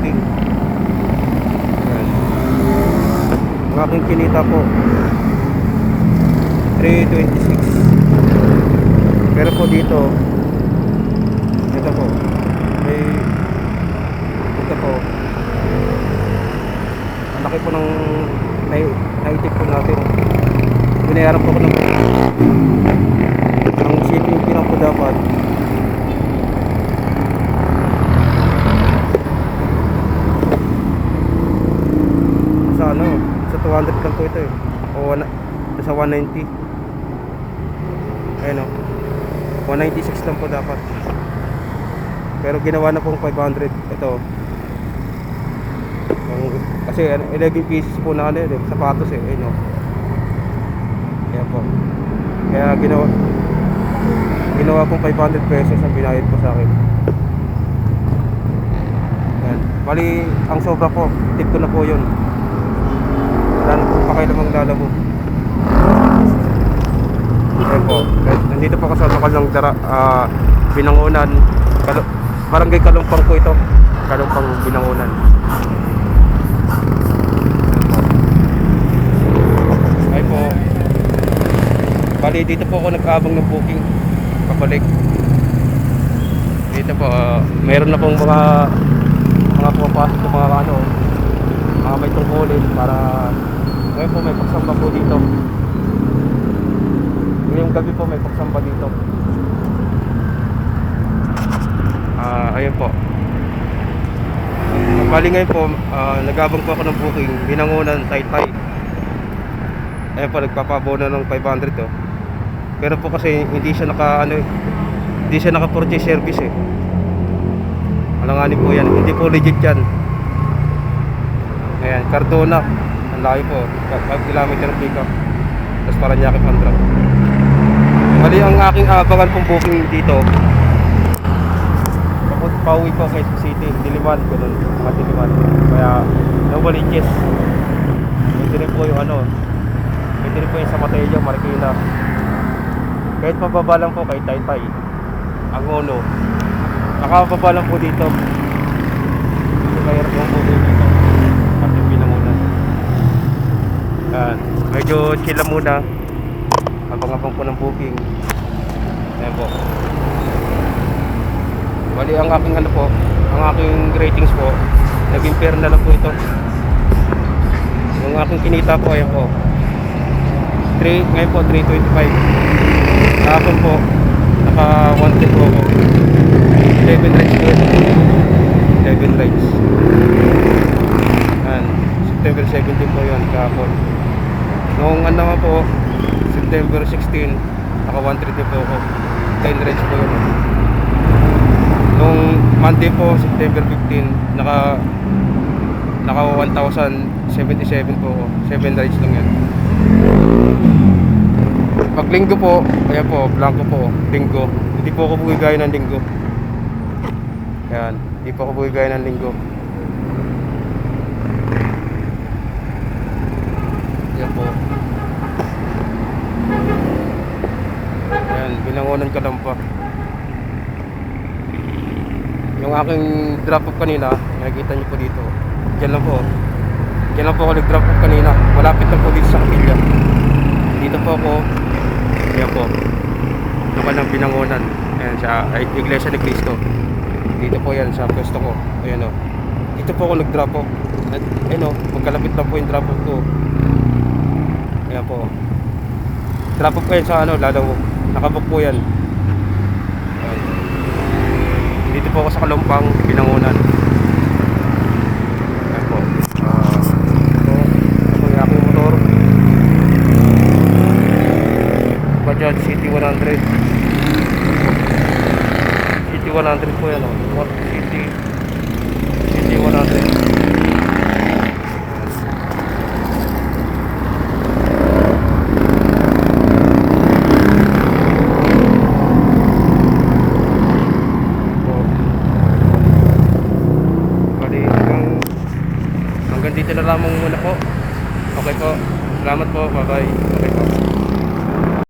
booking. Ayan. Ang aking kinita po 326. Pero po dito, ito po may, ito po ang laki po ng naitip po natin. Binayaran po ko ng shipping fee lang po dapat. Sa ano, sa 200 lang po ito eh. O sa 190. Ayun o, 196 lang po dapat. Pero ginawa na pong 500. Ito kasi 11 pieces po na ano eh, sapatos eh. Ayun o, kaya po, kaya ginawa pong 500 pesos ang binayad po sa akin. Yan. Bali ang sobra po, tip ko na po yun. Wala na po pakialamang lalabo. Ayan po, nandito po ako sa lokal ng Binangonan, Barangay Kalumpang po ito. Kalumpang, Binangonan. Ay po, bali dito po ako nag-aabang ng booking papalik. Dito po, meron na pong mga pumapasok ng mga ano, mga may tungkulin para ngayon po may pagsamba po dito. Ngayong gabi po may pagsamba dito. Ayun po. Bali ngayon po, nag-abang po ako ng booking Binangonan, Taytay. Ayun po, nagpapabono ng 500 to. Pero po kasi hindi siya hindi siya naka-purchase service eh. Alanganin po yan, hindi po legit yan. Ayan, Cardona, ang layo po, 5 kilometer ng pick up. Tapos Paranaque Pandrap. Bali ang aking abangan pong booking dito, pauwi po kay City, Diliman, ganun, mga Diliman. Kaya, Novaliches. Pwede rin po yung pwede rin po yung sa Mateo, Marikina. Kahit mababa lang po kay Taytay, Angono, nakababa lang po dito. Mayroon lang po dito at yung Binangonan. Medyo chill lang muna, abang-abang po ng booking. Ayan po. Bali ang aking ang aking ratings po, naging fair na lang po ito. Yung aking kinita po, ayan po, ngayon po 325. Kahapon po naka 110 po ako, 11 rides po ito, 11 rides. Ayan, September 17 po yun kahapon. Noong naman po September 16 naka 130 po ako, 10 rides po yun. Nung Monday po September 15 naka 1077 po ako, 7 rides lang yan. Pag linggo po, kaya po, blanco po, linggo. Hindi po ako bumigay ng linggo. Ayan, hindi po ako bumigay ng linggo. Ayan po. Ayan, Binangonan ka lang pa. Yung aking drop off kanina, nakikita nyo po dito. Diyan lang po. Diyan lang po ako nag-drop off kanina. Malapit na po dito sa Kapilya. Dito po ako. Ayan po, lokal ng Binangonan. Ayan, sa Iglesia ni Cristo. Dito po yan sa pwesto ko. Ayan o, dito po ako nag-drop off. Ayan o, magkalapit lang po yung drop off ko. Ayan po, drop off ko yan sa Lalaw. Nakabook po yan. Ayan. Dito po ako sa Kalumpang, Binangonan. Ayan po. Ito yung aking motor, Bajaj City 100. City 100 po yan o. City 100. Hanggang dito na lamang muna po. Okay po. Salamat po. Bye bye. Okay po.